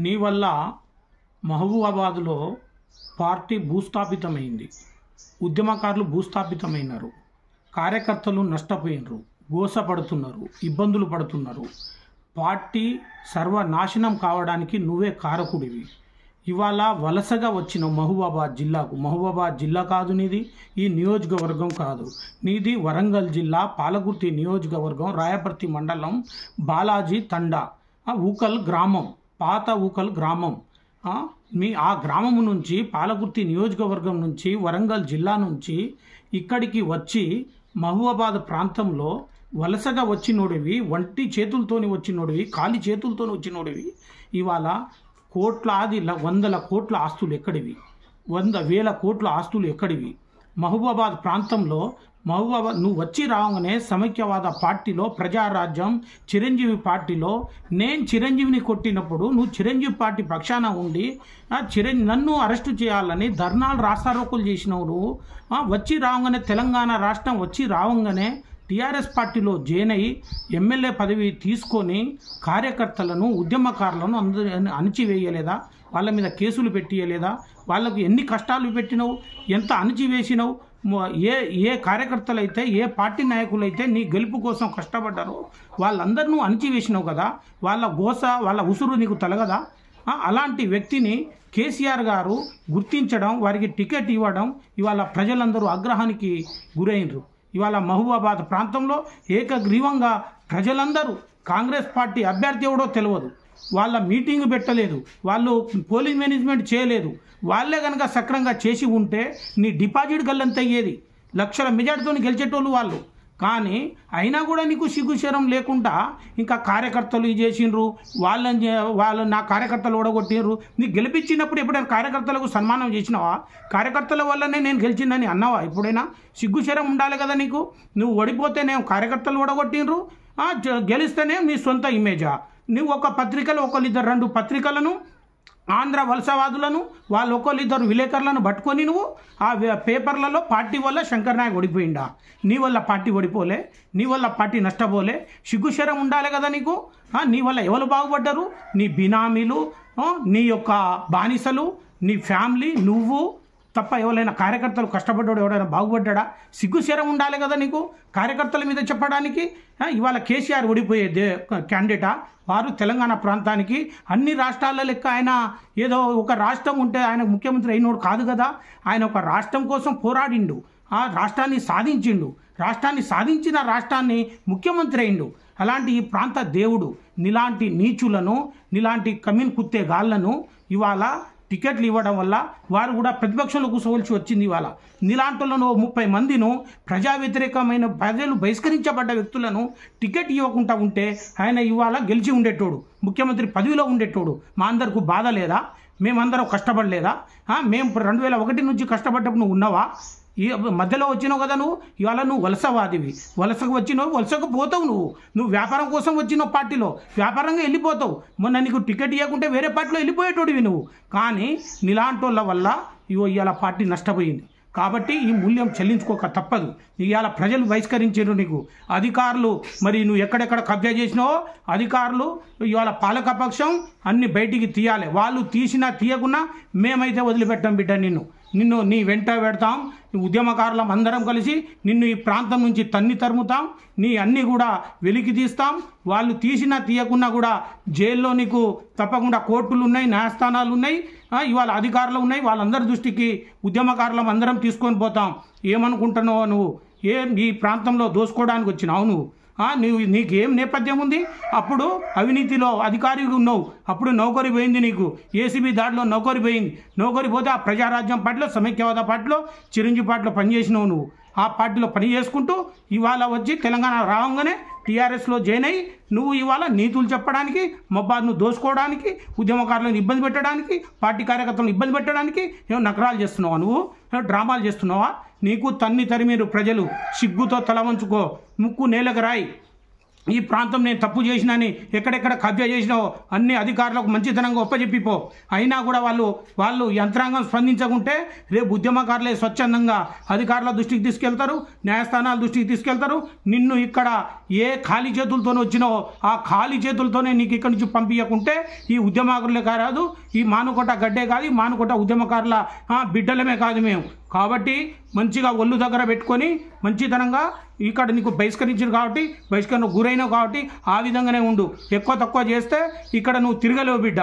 నీ వల్ల మహబూబాబాద్లో పార్టీ భూస్థాపితమైంది. ఉద్యమకారులు భూస్థాపితమైనారు. కార్యకర్తలు నష్టపోయినరు, గోసపడుతున్నారు, ఇబ్బందులు పడుతున్నారు. పార్టీ సర్వనాశనం కావడానికి నువ్వే కారకుడివి. ఇవాళ వలసగా వచ్చిన మహబూబాబాద్ జిల్లాకు, మహబూబాబాద్ జిల్లా కాదు నీది, ఈ నియోజకవర్గం కాదు నీది, వరంగల్ జిల్లా పాలకుర్తి నియోజకవర్గం రాయపర్తి మండలం బాలాజీ తండా ఊకల్ గ్రామం, పాత ఊకల్ గ్రామం. ఆ గ్రామం నుంచి పాలకుర్తి నియోజకవర్గం నుంచి వరంగల్ జిల్లా నుంచి ఇక్కడికి వచ్చి మహబూబాబాద్ ప్రాంతంలో వలసగా వచ్చినోడివి, వంటి చేతులతోని వచ్చినోడివి, ఖాళీ చేతులతోని వచ్చినోడివి. ఇవాళ కోట్లాది వందల కోట్ల ఆస్తులు ఎక్కడివి, 100,000 కోట్ల ఆస్తులు ఎక్కడివి? మహబూబాబాద్ ప్రాంతంలో మహబూబాబాద్ నువ్వు వచ్చి రాగానే సమైక్యవాద పార్టీలో, ప్రజారాజ్యం చిరంజీవి పార్టీలో నేను చిరంజీవిని కొట్టినప్పుడు నువ్వు చిరంజీవి పార్టీ పక్షాన ఉండి నన్ను అరెస్టు చేయాలని ధర్నాలు రాస్తారోకులు చేసినావు. నువ్వు వచ్చి రాగానే తెలంగాణ రాష్ట్రం వచ్చి రావంగానే టీఆర్ఎస్ పార్టీలో జాయిన్ అయ్యి ఎమ్మెల్యే పదవి తీసుకొని కార్యకర్తలను, ఉద్యమకారులను అణిచివేయలేదా? వాళ్ళ మీద కేసులు పెట్టియలేదా? వాళ్ళకు ఎన్ని కష్టాలు పెట్టినావు, ఎంత అణిచివేసినావు? ఏ కార్యకర్తలు అయితే, ఏ పార్టీ నాయకులు అయితే నీ గెలుపు కోసం కష్టపడ్డారో వాళ్ళందరినూ అణిచివేసినావు కదా. వాళ్ళ గోస, వాళ్ళ ఉసురు నీకు తలగదా? అలాంటి వ్యక్తిని కేసీఆర్ గారు గుర్తించడం, వారికి టికెట్ ఇవ్వడం ఇవాళ ప్రజలందరూ ఆగ్రహానికి గురైనరు. ఇవాళ మహబూబాబాద్ ప్రాంతంలో ఏకగ్రీవంగా ప్రజలందరూ కాంగ్రెస్ పార్టీ అభ్యర్థి ఎవడో తెలియదు, వాళ్ళ మీటింగ్ పెట్టలేదు, వాళ్ళు పోలింగ్ మేనేజ్మెంట్ చేయలేదు. వాళ్ళే కనుక సక్రంగా చేసి ఉంటే నీ డిపాజిట్ గల్లంత అయ్యేది, లక్షల మెజార్టీతో గెలిచేటోళ్ళు వాళ్ళు. కానీ అయినా కూడా నీకు సిగ్గుశరం లేకుండా ఇంకా కార్యకర్తలు ఇది చేసిండ్రు, వాళ్ళు నా కార్యకర్తలు ఓడగొట్టిండ్రు. నీకు గెలిపించినప్పుడు ఎప్పుడైనా కార్యకర్తలకు సన్మానం చేసినావా? కార్యకర్తల వల్లనే నేను గెలిచిందని అన్నావా? ఎప్పుడైనా సిగ్గుశరం ఉండాలి కదా నీకు. నువ్వు ఓడిపోతే నేను కార్యకర్తలు ఓడగొట్టిండ్రు, గెలిస్తేనే నీ సొంత ఇమేజా? నువ్వు ఒక పత్రికలో ఒకళ్ళిద్దరు 2 పత్రికలను, ఆంధ్ర వలసవాదులను, వాళ్ళు ఒకళ్ళిద్దరు విలేకరులను పట్టుకొని నువ్వు ఆ పేపర్లలో పార్టీ వల్ల శంకర్ నాయక్ ఓడిపోయిందా? నీ వల్ల పార్టీ ఓడిపోలే, నీ వల్ల పార్టీ నష్టపోలే. సిగ్గుశరం ఉండాలి కదా నీకు. నీ వల్ల ఎవరు బాగుపడ్డారు? నీ బినామీలు, నీ యొక్క బానిసలు, నీ ఫ్యామిలీ, నువ్వు తప్ప ఎవరైనా కార్యకర్తలు కష్టపడ్డాడు ఎవరైనా బాగుపడ్డా? సిగ్గుశరం ఉండాలి కదా నీకు కార్యకర్తల మీద చెప్పడానికి. ఇవాళ కేసీఆర్ ఓడిపోయే క్యాండిడేటా? వారు తెలంగాణ ప్రాంతానికి అన్ని రాష్ట్రాల లెక్క ఆయన ఏదో ఒక రాష్ట్రం ఉంటే ఆయన ముఖ్యమంత్రి అయినోడు కాదు కదా. ఆయన ఒక రాష్ట్రం కోసం పోరాడిండు, ఆ రాష్ట్రాన్ని సాధించిండు, రాష్ట్రాన్ని సాధించిన రాష్ట్రాన్ని ముఖ్యమంత్రి అయిండు. అలాంటి ఈ ప్రాంత దేవుడు నీలాంటి నీచులను, నీలాంటి కమిన్ కుత్తే గాళ్లను ఇవాళ టికెట్లు ఇవ్వడం వల్ల వారు కూడా ప్రతిపక్షంలో కూర్చోవలసి వచ్చింది. ఇవాళ నీలాంటిలను 30 మందిను ప్రజా వ్యతిరేకమైన ప్రజలు బహిష్కరించబడ్డ వ్యక్తులను టికెట్ ఇవ్వకుండా ఉంటే ఆయన ఇవాళ గెలిచి ఉండేటోడు, ముఖ్యమంత్రి పదవిలో ఉండేటోడు. మా అందరికీ బాధ లేదా? మేమందరం కష్టపడలేదా? మేము 2001 నుంచి కష్టపడ్డప్పుడు నువ్వు ఉన్నావా? ఈ మధ్యలో వచ్చినావు కదా నువ్వు. ఇవాళ నువ్వు వలసవాదివి, వలసకు వచ్చినావు, వలసకు పోతావు. నువ్వు వ్యాపారం కోసం వచ్చినావు, పార్టీలో వ్యాపారంగా వెళ్ళిపోతావు. మొన్న నీకు టికెట్ ఇవ్వకుంటే వేరే పార్టీలో వెళ్ళిపోయేటోడివి నువ్వు. కానీ నీలాంటోళ్ళ వల్ల ఇవాళ పార్టీ నష్టపోయింది. కాబట్టి ఈ మూల్యం చెల్లించుకోక తప్పదు. ఇవాళ ప్రజలు బహిష్కరించారు నీకు. అధికారులు మరి నువ్వు ఎక్కడెక్కడ కబ్జా చేసినావో అధికారులు ఇవాళ పాలకపక్షం అన్ని బయటికి తీయాలి. వాళ్ళు తీసినా తీయకున్నా మేమైతే వదిలిపెట్టాం బిడ్డ. నిన్ను నీ వెంట పెడతాం. ఉద్యమకారులం అందరం కలిసి నిన్ను ఈ ప్రాంతం నుంచి తరుముతాం. నీ అన్నీ కూడా వెలికి తీస్తాం. వాళ్ళు తీసినా తీయకున్నా కూడా జైల్లో నీకు తప్పకుండా కోర్టులు ఉన్నాయి, న్యాయస్థానాలు ఉన్నాయి, ఇవాళ అధికారులు ఉన్నాయి. వాళ్ళందరి దృష్టికి ఉద్యమకారులం అందరం తీసుకొని పోతాం. ఏమనుకుంటున్నావు నువ్వు? ఈ ప్రాంతంలో దోసుకోవడానికి వచ్చినావు నువ్వు? నీకేం నేపథ్యం ఉంది? అప్పుడు అవినీతిలో అధికారిగా ఉన్నావు, అప్పుడు నౌకరీ పోయింది నీకు. ఏసీబీ దాడిలో నౌకరీ పోయింది. నౌకరీ పోతే ఆ ప్రజారాజ్యం పార్టీలో, సమైక్యవాద పార్టీలో, చిరంజీవి పార్టీలో పనిచేసినావు నువ్వు. ఆ పార్టీలో పని చేసుకుంటూ ఇవాళ వచ్చి తెలంగాణ రావంగానే టీఆర్ఎస్లో జాయిన్ అయ్యి నువ్వు ఇవాళ నీతులు చెప్పడానికి, మబ్బాద్ను దోసుకోవడానికి, ఉద్యమకారులను ఇబ్బంది పెట్టడానికి, పార్టీ కార్యకర్తలను ఇబ్బంది పెట్టడానికి ఏమో నకరాలు చేస్తున్నావా నువ్వు? డ్రామాలు చేస్తున్నావా? నీకు తరిమీరు ప్రజలు. సిగ్గుతో తల వంచుకో, ముక్కు నేలకు రాయి. ఈ ప్రాంతం నేను తప్పు చేసినని ఎక్కడెక్కడ కబ్జా చేసినావో అన్ని అధికారులకు మంచితనంగా ఒప్పజెప్పిపో. అయినా కూడా వాళ్ళు యంత్రాంగం స్పందించకుంటే రేపు ఉద్యమకారులే స్వచ్ఛందంగా అధికారుల దృష్టికి తీసుకెళ్తారు, న్యాయస్థానాల దృష్టికి తీసుకెళ్తారు. నిన్ను ఇక్కడ ఏ ఖాళీ చేతులతోనే వచ్చినావో ఆ ఖాళీ చేతులతోనే నీకు ఇక్కడి నుంచి పంపించకుంటే ఈ ఉద్యమకారులే కాదు, ఈ మానుకోట గడ్డే కాదు, ఈ మానుకోట ఉద్యమకారుల బిడ్డలమే కాదు మేము. కాబట్టి మంచిగా ఒళ్ళు దగ్గర పెట్టుకొని మంచితనంగా ఇక్కడ నీకు బహిష్కరించారు కాబట్టి బహిష్కరణ గురైనావు కాబట్టి ఆ విధంగానే ఉండు. ఎక్కువ తక్కువ చేస్తే ఇక్కడ నువ్వు తిరగలేవు బిడ్డ.